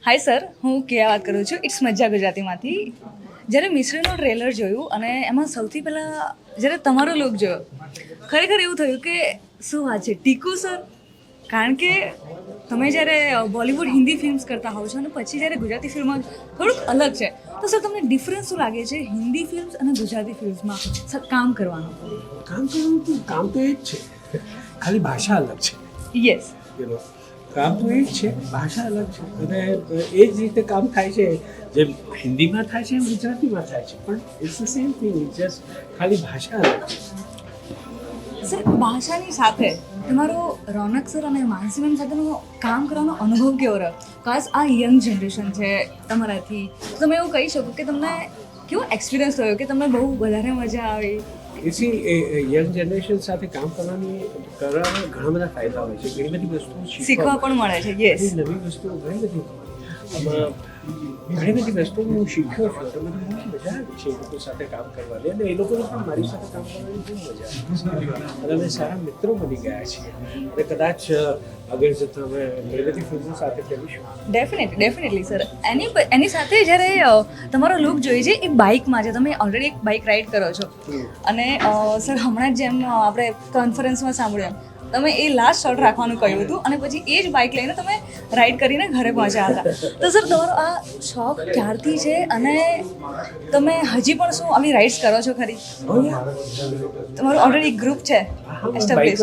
હાય sir, હું કેયા વાત કરું છું. ઇટ્સ મજા ગુજરાતીમાંથી. જ્યારે મિશ્રીનું ટ્રેલર જોયું અને એમાં સૌથી પહેલાં જ્યારે તમારો લુક જોયો, ખરેખર એવું થયું કે શું વાત છે, ટીકુ સર. કારણ કે તમે જ્યારે બોલિવૂડ હિન્દી ફિલ્મ્સ કરતા હોવ છો અને પછી જ્યારે ગુજરાતી ફિલ્મમાં થોડુંક અલગ છે, તો સર તમને ડિફરન્સ શું લાગે છે હિન્દી ફિલ્મ્સ અને ગુજરાતી ફિલ્મ્સમાં સર કામ કરવાનું? કામ તો એ જ છે, ખાલી ભાષા અલગ છે. યસ, કામ તો એ જ છે, ભાષા અલગ છે અને એ જ રીતે કામ થાય છે. જેમ હિન્દીમાં થાય છે એમ ગુજરાતીમાં થાય છે, પણ it's the same thing, just ખાલી ભાષા અલગ છે. સર, ભાષાની સાથે તમારો રોનક સર અને માનસી મેમ સાથેનો કામ કરવાનો અનુભવ કેવો રહ્યો? ખાસ આ યંગ જનરેશન છે તમારાથી, તો તમે એવું કહી શકો કે તમને કેવો એક્સપિરિયન્સ થયો કે તમને બહુ વધારે મજા આવી? એ યંગ જનરેશન સાથે કામ કરવાના ઘણા બધા ફાયદા હોય છે, ઘણી બધી વસ્તુઓ શીખવા પણ મળે છે. યસ, નવી વસ્તુઓ ઘણી બધી આમાં ઘણી બધી વસ્તુઓ હું શીખ્યો છું અને મને બહુ મજા આવી છે એ લોકો સાથે કામ કરવાની, અને એ લોકોને પણ મારી સાથે કામ કરવાની બહુ મજા આવી છે અને અમે સારા મિત્રો બની ગયા છીએ અને કદાચ આગળ જતાં અમે ઘણી બધી ફિલ્મો સાથે કરીશું. Definitely sir. એની સાથે જ્યારે તમારો લુક જોઈએ છે એ બાઇકમાં છે, તમે ઓલરેડી એક બાઇક રાઇડ કરો છો અને સર હમણાં જ જેમ આપણે કોન્ફરન્સમાં સાંભળ્યું તમે એ લાસ્ટ શોટ રાખવાનું કહ્યું હતું અને પછી એ જ બાઇક લઈને તમે રાઇડ કરીને ઘરે પહોંચ્યા હતા. તો સર તમારો આ શોખ ક્યારથી છે અને તમે હજી પણ શું આવી રાઇડ્સ કરો છો ખરી? તમારું ઓલરેડી ગ્રુપ છે એસ્ટાબ્લિશ?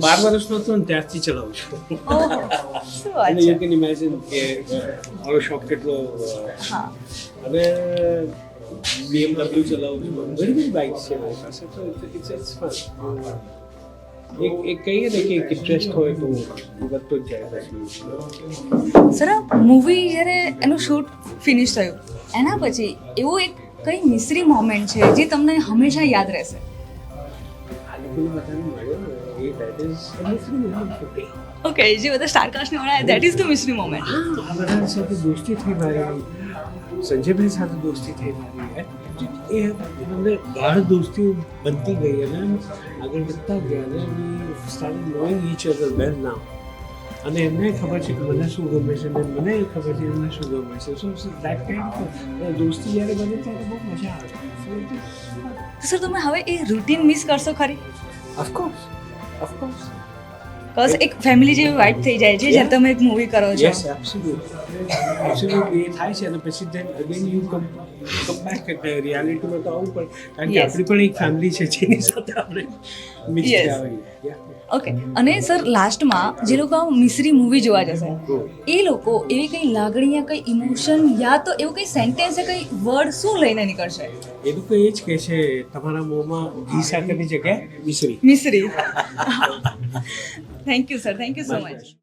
12 વર્ષનો હતો ને ત્યારથી ચલાવું છું. શું વાત અને છે. યુ કેન ઇમેજિન કે મારો શોખ કેટલો. હા, અને BMW ચલાવું છું, ઘણી બધી બાઇક છે મારી પાસે, તો ઇટ્સ ફન. એક કહીએ ને કે એક ઇન્ટરેસ્ટ હોય તો વધતો જ જાય પછી. સર, આ મૂવી જ્યારે એનું શૂટ ફિનિશ થયું એના પછી એવું એક કઈ મિસરી મોમેન્ટ છે જે તમને હંમેશા યાદ રહેશે? આ લોકોને બધાને મળ્યો ને એ દેટ ઇઝ મિસરી મોમેન્ટ. ઓકે, જે બધા સ્ટારકાસ્ટને મળ્યા દેટ ઇઝ ધ મિસરી મોમેન્ટ. આ બધા સાથે દોસ્તી થઈ મારી, સંજયભાઈ સાથે દોસ્તી થઈ મારી, એ મને ગાઢ દોસ્તીઓ બનતી ગઈ અને આગળ વધતા ગયા અને we started knowing each other well now. અને એમને ખબર છે કે મને શું ગમે છે અને મને ખબર છે એમને શું ગમે છે. સો દેટ કાઇન્ડ દોસ્તી જ્યારે બને ત્યારે બહુ મજા આવે. સર, તમે હવે એ રૂટીન મિસ કરશો ખરી? ઓફકોર્સ. બસ એક ફેમિલી જેવી વાઇબ થઈ જાય છે જ્યારે તમે એક મૂવી કરો છો. યસ, એબ્સોલ્યુટલી એ થાય છે અને પછી then again you come back એટલે રિયાલિટીમાં તો આવું પણ કારણ કે આપણી પણ એક ફેમિલી છે જેની સાથે આપણે મિક્સ Yes. થયા હોઈએ. ઓકે, અને સર લાસ્ટમાં જે લોકો આ મિસરી મૂવી જોવા જશે એ લોકો એવી કંઈ લાગણી યા કંઈ ઇમોશન યા તો એવું કંઈ સેન્ટેન્સ કંઈ વર્ડ શું લઈને નીકળશે? એ લોકો એ જ કહે છે તમારા મોંમાં ઘી સાકરની જગ્યાએ મિશ્રી. મિસરી. Thank you sir, thank you so much.